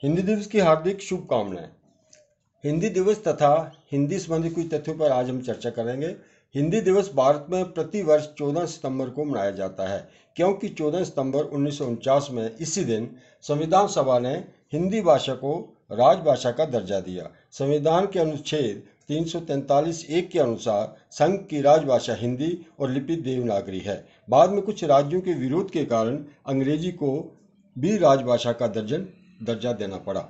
हिंदी दिवस की हार्दिक शुभकामनाएं। हिंदी दिवस तथा हिंदी संबंधी कुछ तथ्यों पर आज हम चर्चा करेंगे। हिंदी दिवस भारत में प्रति वर्ष 14 सितंबर को मनाया जाता है, क्योंकि 14 सितंबर 1949 में इसी दिन संविधान सभा ने हिंदी भाषा को राजभाषा का दर्जा दिया। संविधान के अनुच्छेद 343(1) के अनुसार संघ की राजभाषा हिंदी और लिपि देवनागरी है। बाद में कुछ राज्यों के विरोध के कारण अंग्रेजी को भी राजभाषा का दर्जा देना पड़ा।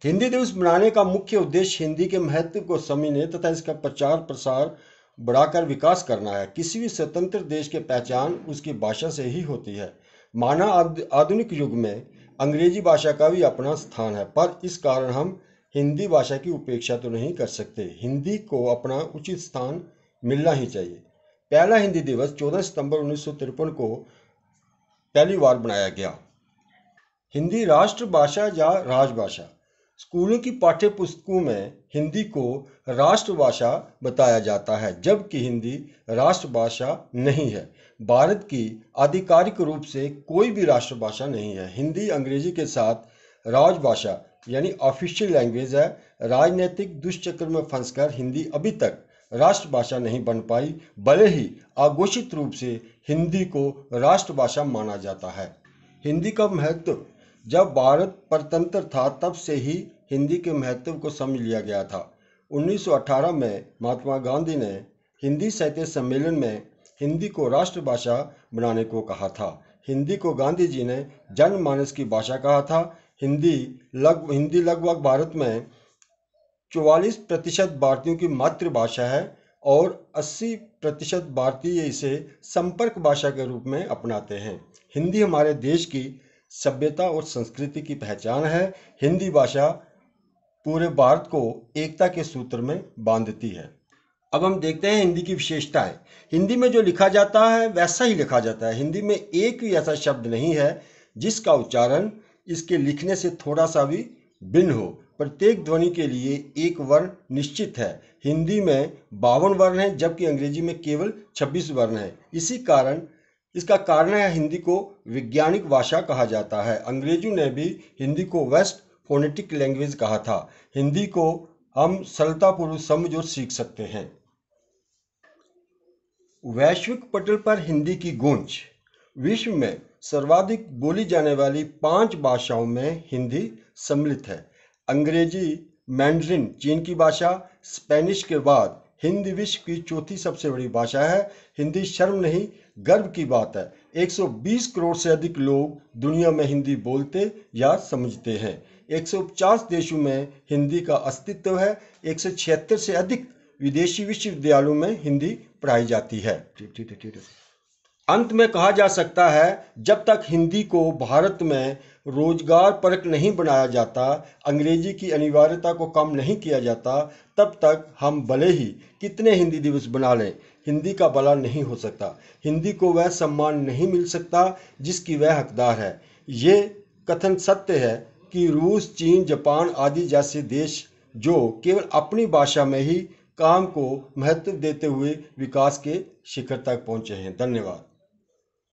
हिंदी दिवस मनाने का मुख्य उद्देश्य हिंदी के महत्व को समझने तथा इसका प्रचार प्रसार बढ़ाकर विकास करना है। किसी भी स्वतंत्र देश की पहचान उसकी भाषा से ही होती है। माना आधुनिक युग में अंग्रेजी भाषा का भी अपना स्थान है, पर इस कारण हम हिंदी भाषा की उपेक्षा तो नहीं कर सकते। हिंदी को अपना उचित स्थान मिलना ही चाहिए। पहला हिंदी दिवस 14 सितंबर 1953 को पहली बार बनाया गया। हिंदी राष्ट्रभाषा या राजभाषा। स्कूलों की पाठ्य पुस्तकों में हिंदी को राष्ट्रभाषा बताया जाता है, जबकि हिंदी राष्ट्रभाषा नहीं है। भारत की आधिकारिक रूप से कोई भी राष्ट्रभाषा नहीं है। हिंदी अंग्रेजी के साथ राजभाषा यानी ऑफिशियल लैंग्वेज है। राजनीतिक दुष्चक्र में फंसकर हिंदी अभी तक राष्ट्रभाषा नहीं बन पाई, भले ही अघोषित रूप से हिंदी को राष्ट्रभाषा माना जाता है। हिंदी का महत्व। जब भारत परतंत्र था तब से ही हिंदी के महत्व को समझ लिया गया था। 1918 में महात्मा गांधी ने हिंदी साहित्य सम्मेलन में हिंदी को राष्ट्रभाषा बनाने को कहा था। हिंदी को गांधी जी ने जनमानस की भाषा कहा था। हिंदी लगभग भारत में 44% भारतीयों की मातृभाषा है और 80% भारतीय इसे संपर्क भाषा के रूप में अपनाते हैं। हिंदी हमारे देश की सभ्यता और संस्कृति की पहचान है। हिंदी भाषा पूरे भारत को एकता के सूत्र में बांधती है। अब हम देखते हैं हिंदी की विशेषताएं। हिंदी में जो लिखा जाता है वैसा ही लिखा जाता है। हिंदी में एक भी ऐसा शब्द नहीं है जिसका उच्चारण इसके लिखने से थोड़ा सा भी भिन्न हो। प्रत्येक ध्वनि के लिए एक वर्ण निश्चित है। हिंदी में 52 वर्ण हैं, जबकि अंग्रेजी में केवल 26 वर्ण हैं। इसका कारण है हिंदी को वैज्ञानिक भाषा कहा जाता है। अंग्रेजों ने भी हिंदी को वेस्ट फोनेटिक लैंग्वेज कहा था। हिंदी को हम सरलतापूर्वक समझ और सीख सकते हैं। वैश्विक पटल पर हिंदी की गूंज। विश्व में सर्वाधिक बोली जाने वाली 5 भाषाओं में हिंदी सम्मिलित है। अंग्रेजी, मैंड्रिन चीन की भाषा, स्पेनिश के बाद हिंदी विश्व की चौथी सबसे बड़ी भाषा है। हिंदी शर्म नहीं गर्व की बात है। 120 करोड़ से अधिक लोग दुनिया में हिंदी बोलते या समझते हैं। 150 देशों में हिंदी का अस्तित्व है। 176 से अधिक विदेशी विश्वविद्यालयों में हिंदी पढ़ाई जाती है। अंत में कहा जा सकता है, जब तक हिंदी को भारत में रोजगार परक नहीं बनाया जाता, अंग्रेजी की अनिवार्यता को कम नहीं किया जाता, तब तक हम भले ही कितने हिंदी दिवस बना लें, हिंदी का भला नहीं हो सकता। हिंदी को वह सम्मान नहीं मिल सकता जिसकी वह हकदार है। ये कथन सत्य है कि रूस, चीन, जापान आदि जैसे देश जो केवल अपनी भाषा में ही काम को महत्व देते हुए विकास के शिखर तक पहुंचे हैं। धन्यवाद।